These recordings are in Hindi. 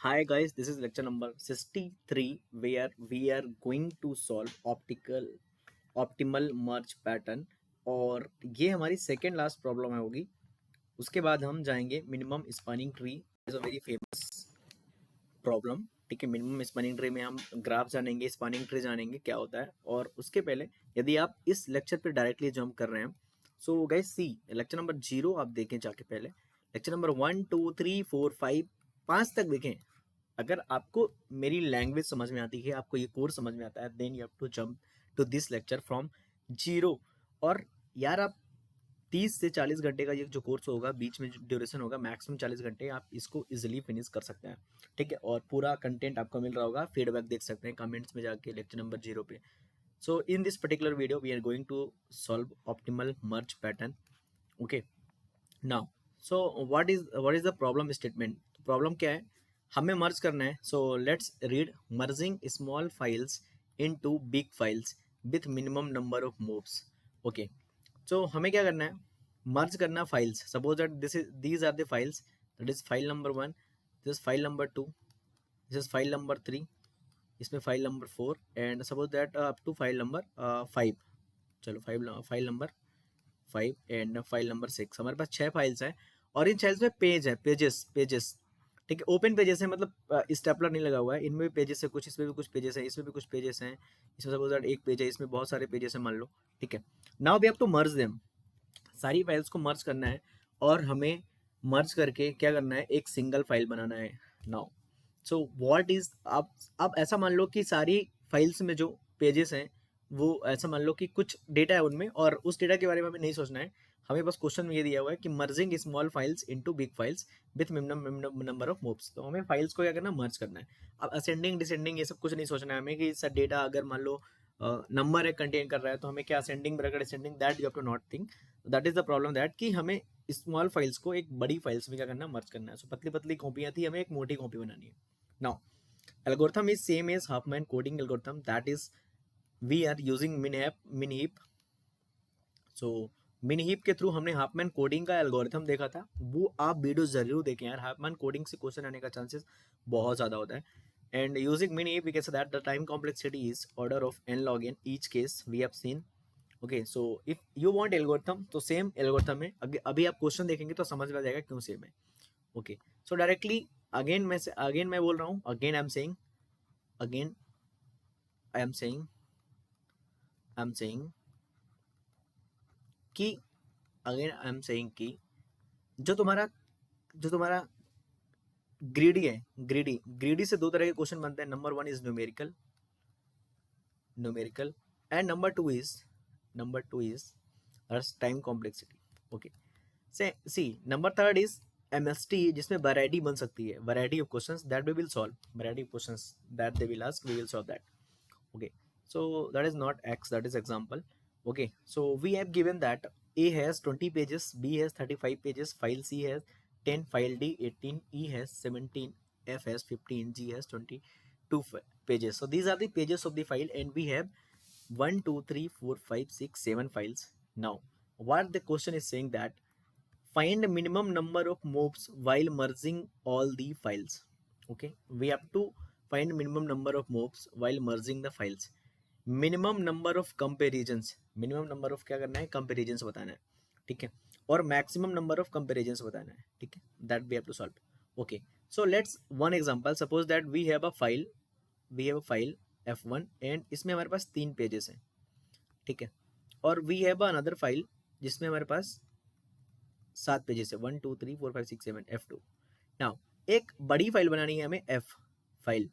Hi guys, this is lecture number 63 where we are going to solve optimal merge pattern और ये हमारी सेकेंड लास्ट प्रॉब्लम है होगी। उसके बाद हम जाएंगे minimum spanning tree is a very famous problem. ठीक है, मिनिमम स्पैनिंग ट्री में हम ग्राफ जानेंगे, स्पैनिंग ट्री जानेंगे क्या होता है। और उसके पहले यदि आप इस लेक्चर पे डायरेक्टली जंप कर रहे हैं so guys see lecture number 0 आप देखें जाके, पहले लेक्चर नंबर 1 2 3 4 5 5 तक देखें। अगर आपको मेरी लैंग्वेज समझ में आती है, आपको ये कोर्स समझ में आता है, then you have to jump to this lecture from 0। और यार आप 30 से 40 घंटे का ये जो कोर्स होगा, बीच में ड्यूरेशन होगा मैक्सिमम 40 घंटे, आप इसको इजीली फिनिश कर सकते हैं। ठीक है, और पूरा कंटेंट आपको मिल रहा होगा, फीडबैक देख सकते हैं कमेंट्स में जाके लेक्चर नंबर 0 पे। So in this particular video we are going to solve optimal merge pattern. Okay, now so what is the problem statement. Problem क्या है, हमें मर्ज करना है। So let's read merging small files into big files with minimum number of moves. Okay, so हमें क्या करना है, मर्ज करना files. Suppose that these are the files, that is file number 1, this is file number 2, this is file number 3, इसमें file number 4 and suppose that up to file number 5। चलो file number 5 and file number 6, हमारे पास 6 फाइल्स हैं। और इन फाइल्स में पेज है, पेजेस। ठीक है, ओपन पेजेस है, मतलब स्टेपलर नहीं लगा हुआ है। इनमें भी पेजेस है कुछ, इसमें भी कुछ पेजेस हैं, इसमें भी कुछ पेजेस हैं, इसमें सपोज दैट एक पेज है, इसमें बहुत सारे पेजेस हैं मान लो। ठीक है, now we have to merge them. सारी फाइल्स को मर्ज करना है और हमें मर्ज करके क्या करना है, एक सिंगल फाइल बनाना है। नाउ सो व्हाट इज, आप ऐसा मान लो कि सारी फाइल्स में जो पेजेस हैं वो ऐसा मान लो कि कुछ डेटा है उनमें, और उस डेटा के बारे में हमें नहीं सोचना है। हमें बस क्वेश्चन में ये दिया हुआ है कि merging small files into big files with minimum number of moves. तो हमें फाइल्स को क्या करना है, मर्ज करना है। अब असेंडिंग डिसेंडिंग ये सब कुछ नहीं सोचना है हमें कि सर डेटा अगर मान लो नंबर है कंटेन कर रहा है तो हमें क्या ascending bracket descending, that you have to not think. That is the problem, that कि हमें स्मॉल फाइल्स को एक बड़ी फाइल्स में क्या करना है, मर्ज करना है। सो पतली पतली कॉपियां थी, हमें एक मोटी कॉपी बनानी है। Now algorithm is same as Huffman coding algorithm, that is we are using minheap। so minheap के थ्रू हमने हाफमैन कोडिंग का एल्गोरिथम देखा था, वो आप वीडियो जरूर देखें यार। हाफमैन कोडिंग से क्वेश्चन आने का चांसेस बहुत ज़्यादा होता है। And using minheap we can say that the time complexity is order of n log n each case we have seen। Okay, so if you want algorithm तो सेम एल्गोरिथम है। अभी आप क्वेश्चन देखेंगे तो समझ में आ जाएगा क्यों सेम है। ओके, सो डायरेक्टली अगेन मैं बोल रहा हूँ, अगेन आई एम सेइंग कि अगेन आई एम सेइंग कि जो तुम्हारा ग्रीडी है, ग्रीडी से दो तरह के क्वेश्चन बनते हैं। Number 1 is numerical and number 2 is time complexity. Okay, say see number 3 is MST, जिसमें वैरायटी बन सकती है, variety of questions that we will solve, variety of questions that they will ask, we will solve that. Okay, so that is not x, that is example. Okay, so we have given that a has 20 pages, b has 35 pages, file c has 10, file d 18, e has 17, f has 15, g has 22 pages. So these are the pages of the file and we have 1 2 3 4 5 6 7 files. Now what the question is saying that find minimum number of moves while merging all the files. Okay, we have to find minimum number of moves while merging the files। Minimum number of comparisons, minimum number of क्या करना है, कंपेरिजन्स बताना है। ठीक है, और मैक्सिमम नंबर ऑफ कंपेरिजन्स बताना है। ठीक है, that we have to solve. Okay, so let's one example. Suppose that we have a file f1 and इसमें हमारे पास 3 पेजेस हैं। ठीक है, और वी हैव अनदर फाइल जिसमें हमारे पास 7 पेजेस है, 1 2 3 4 5 6 7 f2। नाउ एक बड़ी फाइल बनानी है हमें, f फाइल।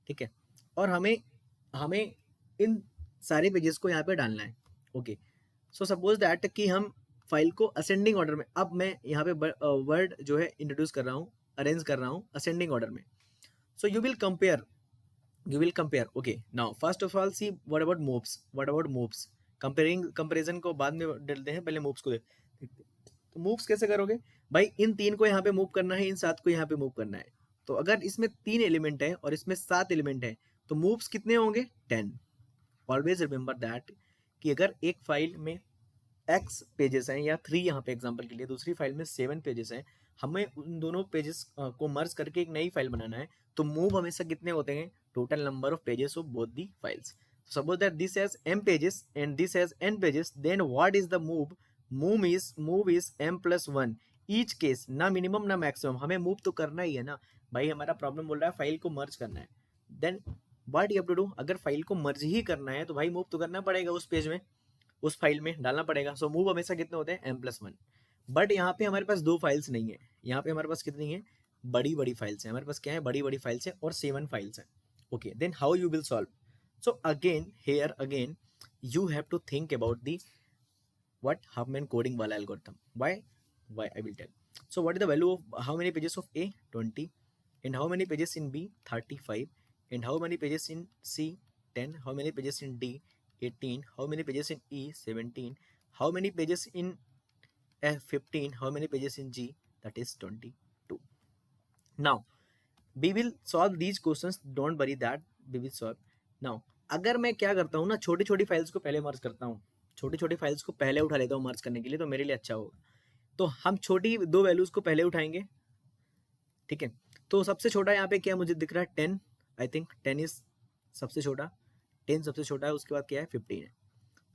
ठीक है, और हमें हमें इन सारे पेजेस को यहाँ पे डालना है। ओके, सो सपोज दैट कि हम फाइल को असेंडिंग ऑर्डर में, अब मैं यहाँ पे वर्ड जो है इंट्रोड्यूस कर रहा हूँ, अरेंज कर रहा हूँ असेंडिंग ऑर्डर में। So you will compare. Okay, now first of all see what about moves. Comparison को बाद में डालते हैं, पहले मूव्स को देखते हैं। तो मूव्स कैसे करोगे भाई, इन 3 को यहाँ पे मूव करना है, इन 7 को यहाँ पे मूव करना है। तो अगर इसमें 3 एलिमेंट है और इसमें 7 एलिमेंट है तो मूव्स कितने होंगे, 10। ऑलवेज रिमेंबर दैट कि अगर एक फाइल में x पेजेस हैं या 3 यहाँ पे एग्जांपल के लिए, दूसरी फाइल में 7 पेजेस हैं, हमें उन दोनों पेजेस को मर्ज करके एक नई फाइल बनाना है, तो मूव हमेशा कितने होते हैं, total number of pages of both the files. Suppose that this has m pages and this has n pages, then what is the move? Move is m plus 1. Each case ना मिनिमम ना मैक्सिमम, हमें मूव तो करना ही है ना भाई. हमारा प्रॉब्लम बोल रहा है फाइल को मर्ज करना है. Then what you have to do, अगर फाइल को मर्ज ही करना है तो भाई मूव तो करना पड़ेगा उस पेज में, उस फाइल में डालना पड़ेगा. सो मूव हमेशा कितने होते हैं, एम प्लस 1. बट यहाँ पे हमारे पास दो फाइल्स नहीं है, यहाँ पे हमारे पास कितनी है, बड़ी बड़ी फाइल्स हैं. हमारे पास क्या है, बड़ी बड़ी फाइल्स हैं और 7 फाइल्स हैं. Okay, then how you will solve. So again you have to think about the what Huffman coding wala algorithm. Why I will tell. So what is the value of how many pages of A, 20, and how many pages in B, 35, and how many pages in C, 10, how many pages in D, 18, how many pages in E, 17, how many pages in F, 15, how many pages in G, that is 22. Now we will solve these questions, don't worry that we will solve. Now अगर मैं क्या करता हूँ ना, छोटी छोटी फाइल्स को पहले मर्ज करता हूँ, छोटी छोटी फाइल्स को पहले उठा लेता हूँ मर्ज करने के लिए, तो मेरे लिए अच्छा होगा. तो हम छोटी दो वैल्यूज को पहले उठाएंगे, ठीक है. तो सबसे छोटा यहाँ पे क्या मुझे दिख रहा है, 10. आई थिंक 10 इज सबसे छोटा, 10 सबसे छोटा है. उसके बाद क्या है, 15 है.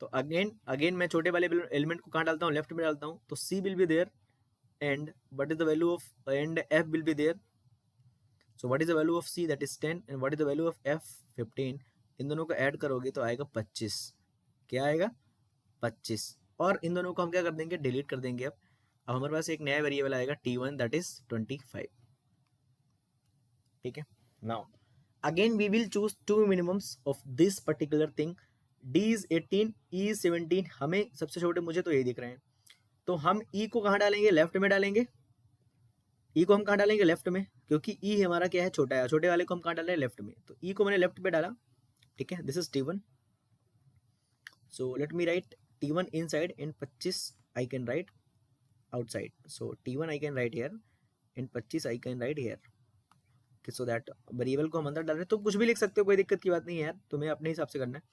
तो अगेन मैं छोटे वाले एलिमेंट को कहाँ डालता हूँ, लेफ्ट में डालता हूँ. तो C will be there and what is the value of, and F will be there. So what is the value of C, that is 10, and what is the value of F, 15. इन दोनों को ऐड करोगे तो आएगा 25. क्या आएगा, 25. और इन दोनों को हम क्या कर देंगे, डिलीट कर देंगे. अब हमारे पास एक नया वेरिएबल आएगा t1, दैट इज 25. ठीक है. Now again we will choose two minimums of this particular thing. d is 18, e is 17. हमें सबसे छोटे मुझे तो यही दिख रहे हैं. तो हम e को कहाँ डालेंगे, लेफ्ट में डालेंगे. ई को हम कहाँ डालेंगे, लेफ्ट में, क्योंकि ई हमारा क्या है, छोटा है. छोटे वाले को हम कहाँ डाल रहे हैं, लेफ्ट में. तो ई को मैंने लेफ्ट पे डाला, ठीक है. This is t1. So let me right t1 inside and 25 I can write outside. So t1 I can write here and 25 I can write here. Okay, so that variable को हम अंदर डाल रहे हैं, तो कुछ भी लिख सकते हो, कोई दिक्कत की बात नहीं है यार, तुम्हें अपने हिसाब से करना है.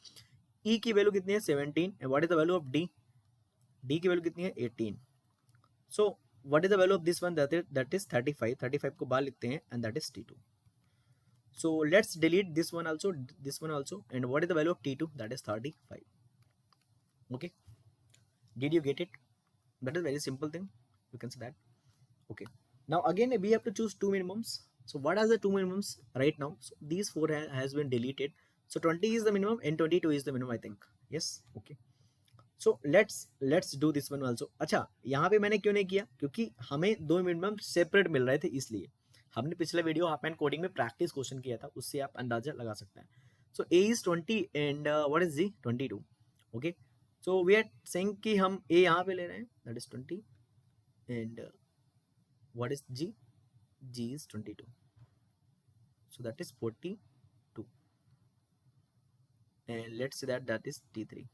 ई की वैल्यू कितनी है, 17. And what is the value of D, D की वैल्यू कितनी है, 18. सो what is the value of this one, that is 35. 35 को बाहर लिखते हैं and that is t2. So let's delete this one also, and what is the value of t2, that is 35. Okay, did you get it? That is very simple thing, you can say that. Okay, now again we have to choose two minimums. So what are the two minimums right now? So these four has been deleted. So 20 is the minimum and 22 is the minimum, I think. Yes. Okay, so let's do this one also. अच्छा, यहाँ पे मैंने क्यों नहीं किया, क्योंकि हमें दो मिनिमम सेपरेट मिल रहे थे, इसलिए. हमने पिछले वीडियो हाफ एंड कोडिंग में प्रैक्टिस क्वेश्चन किया था, उससे आप अंदाजा लगा सकते हैं. So A is 20 and what is G, 22. Okay, so we are saying कि हम ए यहाँ पे ले रहे हैं, that is 20, and what is G, G is 22. So that is 42, and let's say that is t3.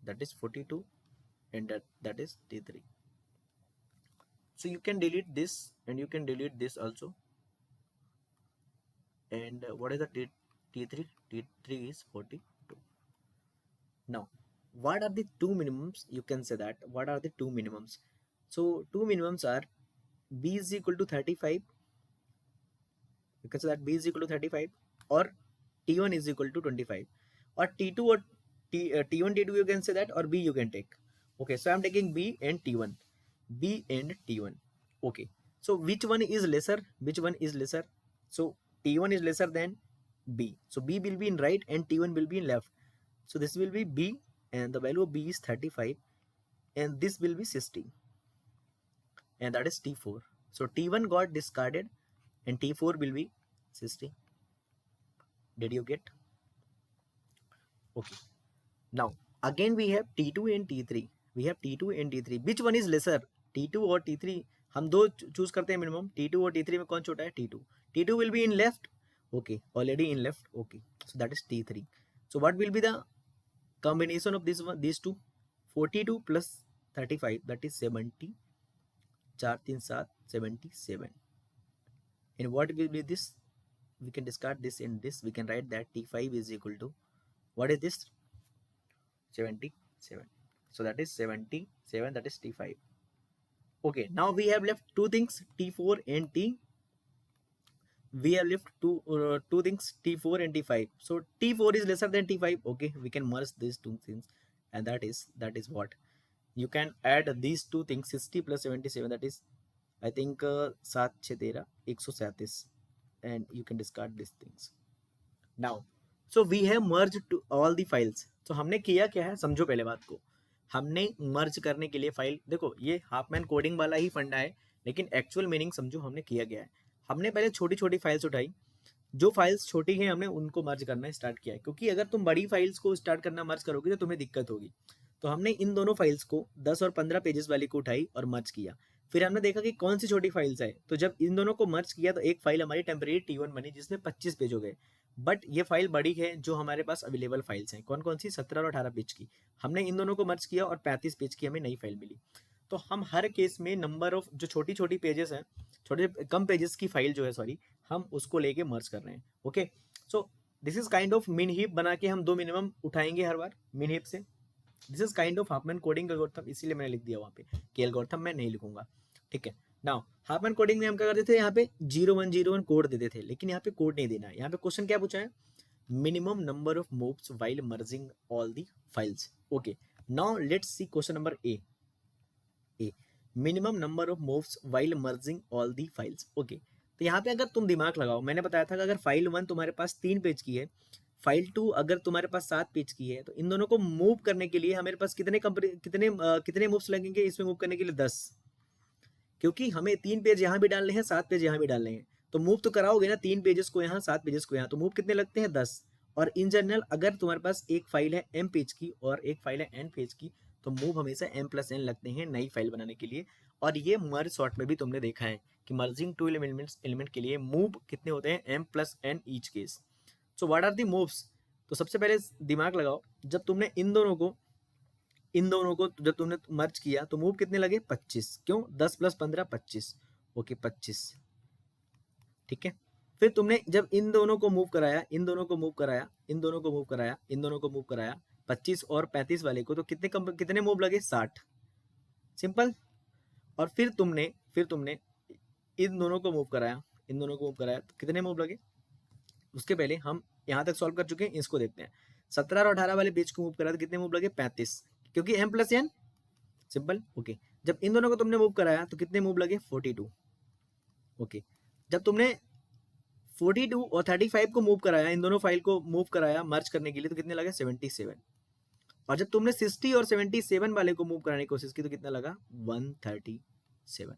that is 42, and that is t3. So you can delete this and you can delete this also. And what is the t3, t3 is 42. Now what are the two minimums, you can say that what are the two minimums. So two minimums are b is equal to 35, you can say that b is equal to 35, or t1 is equal to 25, or t2 or t1 t2, you can say that, or b you can take. Okay, so I'm taking b and t1, b and t1. Okay, so which one is lesser, which one is lesser? So t1 is lesser than b, so b will be in right and t1 will be in left. So this will be b, and the value of b is 35, and this will be 60, and that is t4. So t1 got discarded and t4 will be 60. Did you get? Okay, now again we have t2 and t3. We have t2 and t3. Which one is lesser, t2 or t3? हम दो चूज करते हैं मिनिमम, t2 और t3 में कौन छोटा है, t2. t2 will be in left. Okay, already in left. Okay, so that is t3. So what will be the combination of this one, these two? 42 plus 35, that is 70. 4 3 7, 77. And what will be this? We can discard this and this. We can write that t5 is equal to What is this? 77. So that is 77, that is T5. Okay, now we have left two things, T4 and T. We have left two things, T4 and T5. So T4 is lesser than T5. Okay, we can merge these two things, and that is what you can add these two things, 60 plus 77, that is I think 7 6 13 137, and you can discard these things now. So we have merged to all the files. So हमने किया क्या है, समझो पहले बात को. हमने मर्ज करने के लिए फाइल, देखो ये हाफमैन कोडिंग वाला ही फंडा है, लेकिन एक्चुअल मीनिंग समझो हमने किया गया है. हमने पहले छोटी छोटी फाइल्स उठाई, जो फाइल्स छोटी हैं हमने उनको मर्ज करना स्टार्ट किया है, क्योंकि अगर तुम बड़ी फाइल्स को स्टार्ट करना मर्ज करोगे तो तुम्हें दिक्कत होगी. तो हमने इन दोनों फाइल्स को 10 और 15 पेजेस वाली को उठाई और मर्ज किया. फिर हमने देखा कि कौन सी छोटी फाइल्स है, तो जब इन दोनों को मर्ज किया तो एक फाइल हमारी टेम्परेरी T1 बनी जिसमें 25 पेज हो गए. बट ये फाइल बड़ी है, जो हमारे पास अवेलेबल फाइल्स हैं कौन कौन सी, 17 और 18 पेज की. हमने इन दोनों को मर्ज किया और 35 पेज की हमें नई फाइल मिली. तो हम हर केस में नंबर ऑफ जो छोटी छोटी पेजेस हैं, छोटे कम पेजेस की फाइल जो है सॉरी, हम उसको लेके मर्ज कर रहे हैं. Okay, so this is kind of मिन हीप बना के हम दो मिनिमम उठाएंगे हर बार मिन हीप से. This is kind of Hopman coding algorithm, इसीलिए मैंने लिख दिया वहाँ पे कि एल्गोरिथम मैं नहीं लिखूंगा. ठीक है, नाउ हाफमैन कोडिंग में हम क्या करते थे, यहाँ पे 0101 कोड देते थे, लेकिन यहाँ पे कोड नहीं देना है. यहाँ पे क्वेश्चन क्या पूछा है, minimum number of moves while merging all the files. Okay, now let's see question number A. Minimum number of moves while merging all the files. Okay, तो यहाँ पे अगर तुम दिमाग लगाओ, मैंने बताया था कि अगर फाइल 1 तुम्हारे पास 3 पेज की है, फाइल 2 अगर तुम्हारे पास 7 पेज की है, तो इन दोनों को मूव करने के लिए हमारे पास कितने मूव्स लगेंगे इसमें मूव करने के लिए, 10. क्योंकि हमें 3 पेज यहाँ भी डालने हैं, 7 पेज यहाँ भी डालने हैं, तो मूव तो कराओगे ना 3 पेजेस को यहाँ, 7 पेजेस को यहाँ, तो मूव कितने लगते हैं, 10. और इन जनरल अगर तुम्हारे पास एक फाइल है m पेज की और एक फाइल है n पेज की, तो मूव हमेशा m+n लगते हैं नई फाइल बनाने के लिए. और ये मर्ज सॉर्ट में भी तुमने देखा है कि मर्जिंग टू एलिमेंट के लिए मूव कितने होते हैं, m+n each case. So what are the moves. तो सबसे पहले दिमाग लगाओ, जब तुमने इन दोनों को जब तुमने मर्ज किया तो मूव कितने लगे, 25. क्यों, 10 + 15 25. ओके 25. ठीक है, फिर तुमने जब इन दोनों को मूव कराया, इन दोनों को मूव कराया, इन दोनों को मूव कराया, इन दोनों को मूव कराया, 25 और 35 वाले को, तो कितने मूव लगे, 60. सिंपल. और फिर तुमने इन दोनों को मूव कराया, इन दोनों को मूव कराया, तो कितने मूव लगे. उसके पहले हम यहाँ तक सॉल्व कर चुके हैं, इसको देखते हैं. 17 और 18 वाले पेज को मूव कराया तो कितने मूव लगे, 35, क्योंकि m+n. सिंपल. ओके, जब इन दोनों को तुमने मूव कराया तो कितने मूव लगे, 42. ओके, जब तुमने 42 और 35 को मूव कराया, इन दोनों फाइल को मूव कराया मर्ज करने के लिए, तो कितने लगे, 77. और जब तुमने 60 और 77 वाले को मूव कराने की कोशिश की तो कितना लगा, 137.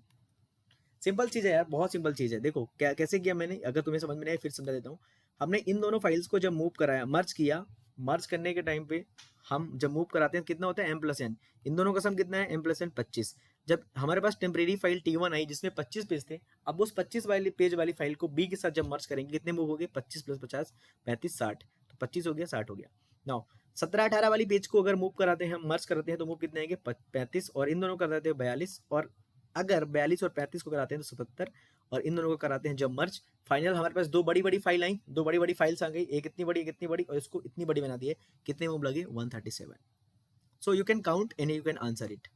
सिंपल चीज है यार, बहुत सिंपल चीज है. देखो क्या कैसे किया मैंने, अगर तुम्हें समझ में नहीं आया फिर समझा देता हूँ. हमने इन दोनों फाइल्स को जब मूव कराया, मर्ज किया, मर्ज करने के टाइम पे हम जब मूव कराते हैं कितना होता है, m+n. इन दोनों का सम कितना है, m+n 25. जब हमारे पास टेम्परेरी फाइल T1 आई जिसमें 25 पेज थे, अब उस 25 वाली पेज वाली फाइल को B के साथ जब मर्ज करेंगे कितने मूव हो गए, 25 + 50 35 60. तो 25 हो गया, 60 हो गया. नाउ 17-18 वाली पेज को अगर मूव कराते हैं, मर्ज करते हैं, तो मूव कितने आएंगे, 35. और इन दोनों कराते हैं 42. और अगर 42 और 35 को कराते हैं तो 77. और इन दोनों को कराते हैं जब मर्ज, फाइनल हमारे पास दो बड़ी बड़ी फाइल आई, दो बड़ी बड़ी फाइल्स आ गई, एक इतनी बड़ी एक इतनी बड़ी, और इसको इतनी बड़ी बना दिए. कितने मूव लगे, 137. So you can count and you can answer it.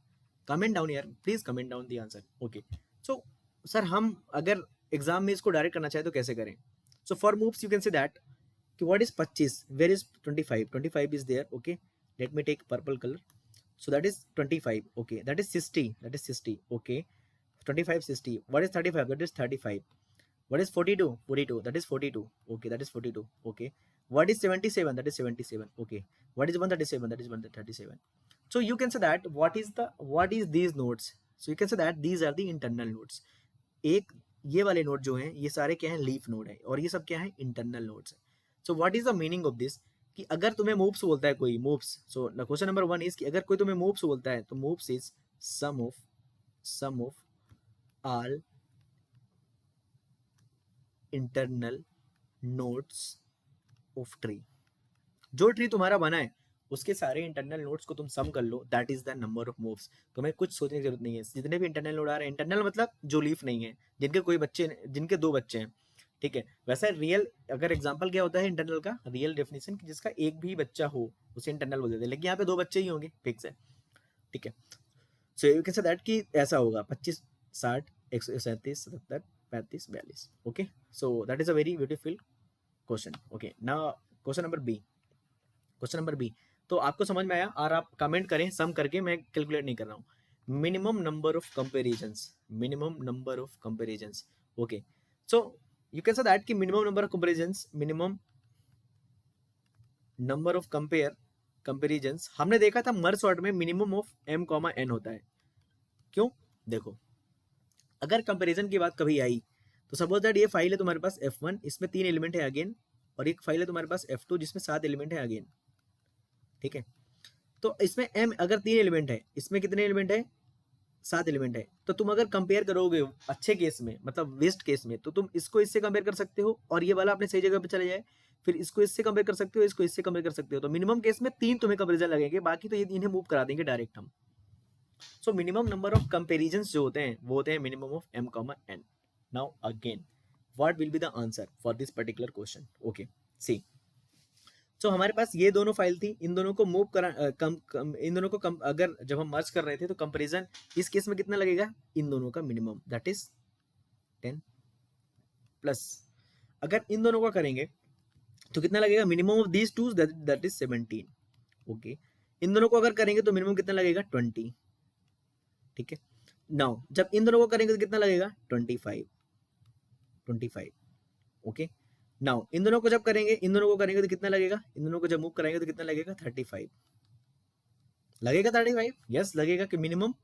Comment down यार, please comment down the answer. Okay, so sir हम अगर एग्जाम में इसको डायरेक्ट करना चाहे तो कैसे करें. So for moves you can say that कि what is 25, where is 25 is there. Okay, let me take purple colour. So that is 25. Okay, that is 60. Okay, 25 60. What is 35? That is 35. What is 42? 42. That is 42. Okay, that is 42. Okay, what is 77? That is 77. Okay, what is 137? That is 137. So you can say that what is these nodes. So you can say that these are the internal nodes. एक ये वाले नोड जो हैं ये सारे क्या हैं, लीफ नोड है, और ये सब क्या है, इंटरनल नोड्स है. So what is the meaning of this, कि अगर तुम्हें मूव्स बोलता है कोई, moves, so question number 1 is कि अगर कोई तुम्हें मूव्स बोलता है तो moves is sum of all internal nodes of tree. जो ट्री तुम्हारा बना है उसके सारे इंटरनल नोड्स को तुम सम कर लो, that is the number of moves. तुम्हें कुछ सोचने की जरूरत नहीं है. जितने भी इंटरनल नोड आ रहे हैं, इंटरनल मतलब जो लीफ नहीं है, जिनके 2 बच्चे हैं, ठीक है। वैसे रियल अगर एग्जांपल क्या होता है इंटरनल का, रियल डेफिनेशन कि जिसका एक भी बच्चा हो उसे इंटरनल बोल देते हैं, लेकिन यहाँ पे 2 बच्चे ही होंगे, फिक्स है, ठीक है। So you can say that कि ऐसा होगा 25 60 137 77 35 42। Okay, so that is a very beautiful question. Okay, now question number B. Question number B तो आपको समझ में आया, और आप कमेंट करें सम करके, मैं कैलकुलेट नहीं कर रहा हूँ। Minimum number of comparisons, minimum number of comparisons. Okay, so you can say that कि minimum number of comparisons, minimum number of comparisons हमने देखा था मर्ज सॉर्ट में minimum of m comma n होता है। क्यों? देखो, अगर कंपैरिजन की बात कभी आई तो सपोज दैट ये फाइल है तुम्हारे पास f1, इसमें 3 एलिमेंट है अगेन, और एक फाइल है तुम्हारे पास f2 जिसमें 7 एलिमेंट है अगेन, ठीक है। तो इसमें m अगर 3 एलिमेंट है, इसमें कितने एलिमेंट है? 7 एलिमेंट है। तो तुम अगर कंपेयर करोगे अच्छे केस में, मतलब वेस्ट केस में, तो तुम इसको इससे कंपेयर कर सकते हो और ये वाला अपने सही जगह पे चले जाए, फिर इसको इससे कंपेयर कर सकते हो, इसको इससे कंपेयर कर सकते हो। तो मिनिमम केस में 3 तुम्हें कंपेरिजन लगेंगे, बाकी तो ये इन्हें मूव करा देंगे डायरेक्ट हम। So minimum number of comparisons जो होते हैं वो होते हैं minimum of m comma n। Now again what will be the answer for this particular question? Okay, see, so हमारे पास ये दोनों फाइल थी, इन दोनों को मूव करा इन दोनों को अगर जब हम मर्ज कर रहे थे तो कंपैरिजन इस केस में कितना लगेगा? इन दोनों का मिनिमम, दैट इज 10 प्लस अगर इन दोनों का करेंगे तो कितना लगेगा? Minimum of these two, that is 17। Okay, इन दोनों को अगर करेंगे तो मिनिमम कितना लगेगा? 20, ठीक है। नाउ जब इन दोनों को करेंगे तो कितना लगेगा? 25, 25। ओके, नाउ इन दोनों को जब करेंगे, इन दोनों को करेंगे तो कितना लगेगा? इन दोनों को जब मूव कराएंगे तो कितना लगेगा? 35 लगेगा। 35 यस लगेगा कि मिनिमम।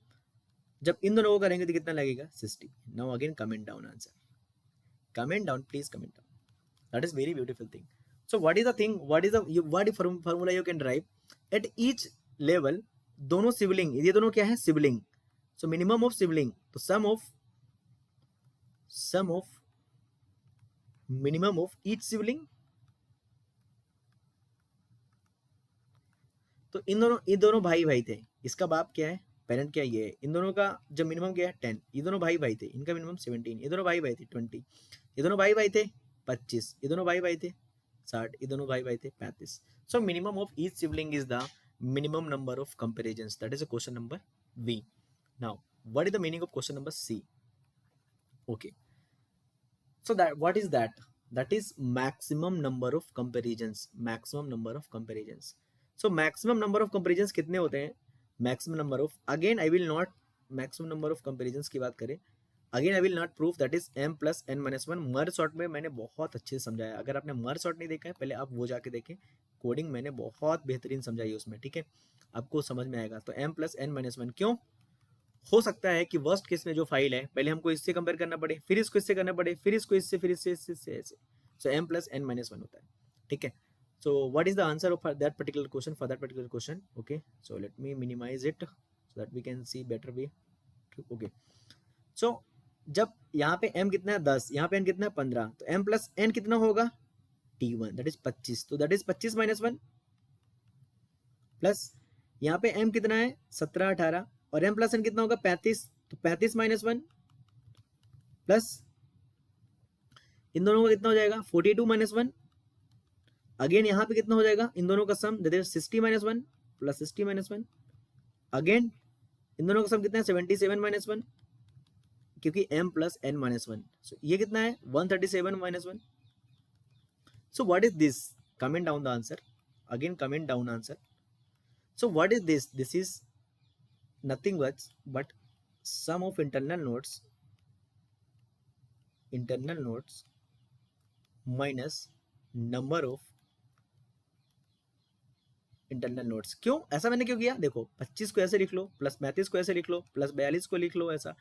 जब इन दोनों को करेंगे तो कितना लगेगा? 60। Now again comment down answer, comment down please, comment down. That is very beautiful thing. So what is the thing, what is formula you can drive at each level? दोनों सिबलिंग, ये दोनों क्या है? Sibling. So minimum of sibling, तो sum of minimum of each sibling. तो इन दोनों भाई भाई थे, इसका बाप क्या है? पेरेंट क्या है? ये है। इन दोनों का जब मिनिमम क्या है? 10। ये दोनों भाई भाई थे, इनका मिनिमम 17। ये दोनों भाई भाई थे 20। ये दोनों भाई भाई थे 25। ये दोनों भाई भाई थे 60। ये दोनों भाई भाई थे 35। So minimum of each sibling is the minimum number of comparisons. That is a question number B. Now what is the meaning of question number C? Okay, so that what is that? That is maximum number of comparisons, maximum number of comparisons. So maximum number of comparisons कितने होते हैं? maximum number of, again I will not, maximum number of comparisons की बात करें, again I will not proof, that is m plus n minus one. Merge sort में मैंने बहुत अच्छे से समझाया, अगर आपने मर्ज सॉर्ट नहीं देखा है पहले आप वो जाके देखें, कोडिंग मैंने बहुत बेहतरीन समझाई उसमें, ठीक है, आपको समझ में आएगा। तो m plus n minus one क्यों? हो सकता है कि वर्स्ट केस में जो फाइल है पहले हमको इससे कंपेयर करना पड़े, फिर इसको इससे करना पड़े, फिर इसको इससे, फिर इससे, इससे ऐसे। So m plus n minus one होता है, ठीक है। So what is the answer of that particular question, for that particular question? Okay, so let me minimize it so that we can see better way. Okay, so जब यहाँ पे m कितना है 10, यहाँ पे n कितना है 15, तो m प्लस n कितना होगा? t1, that is 25। तो that is 25 minus one, plus यहाँ पे m कितना है 17 18, और m प्लस n कितना होगा? 35। तो 35 माइनस वन, प्लस इन दोनों का कितना हो जाएगा? 42 माइनस वन। अगेन यहाँ पे कितना हो जाएगा? इन दोनों का sum, that is 60 minus one plus 60 minus one. Again इन दोनों का सम कितना है? 77 माइनस वन, क्योंकि m plus n minus one. So ये कितना है? 137 minus one. So what is this? Comment down the answer, again comment down answer. So what is this? This is nothing but sum of internal nodes minus number of internal nodes. क्यों ऐसा मैंने क्यों किया? देखो 25 को ऐसे लिख लो, प्लस 35 को ऐसे लिख लो, प्लस 42 को लिख लो ऐसा,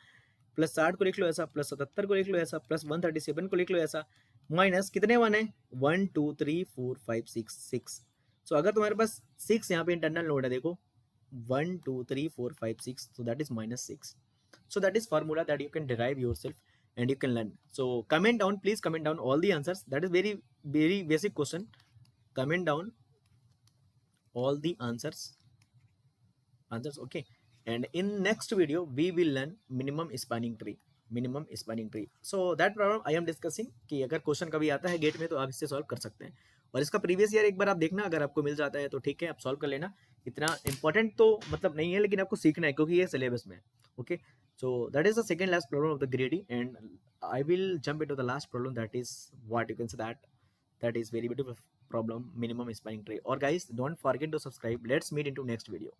प्लस 60 को लिख लो ऐसा, प्लस 77 को लिख लो ऐसा, प्लस 137 को लिख लो ऐसा, माइनस कितने वन है? 1 2 3 4 5 6 6। सो अगर तुम्हारे पास 6 यहाँ पे इंटरनल नोड है, देखो 1 2 3 4 5 6, so that is minus 6. So that is formula that you can derive yourself and you can learn. So comment down, please comment down all the answers. That is very very basic question. Comment down all the answers, okay. And in next video we will learn minimum spanning tree. Minimum spanning tree. So that problem I am discussing कि अगर क्वेश्चन कभी आता है गेट में तो आप इससे सॉल्व कर सकते हैं। और इसका प्रीवियस ईयर एक बार आप देखना, अगर आपको मिल जाता है तो ठीक है, आप सॉल्व कर लेना। इतना इंपॉर्टेंट तो मतलब नहीं है, लेकिन आपको सीखना है क्योंकि ये सिलेबस में है। Okay, so that is the second last problem of the grading, and I will jump into the last problem, that is what you can say that is very beautiful problem, minimum spanning tree. Or guys, don't forget to subscribe. Let's meet into next video.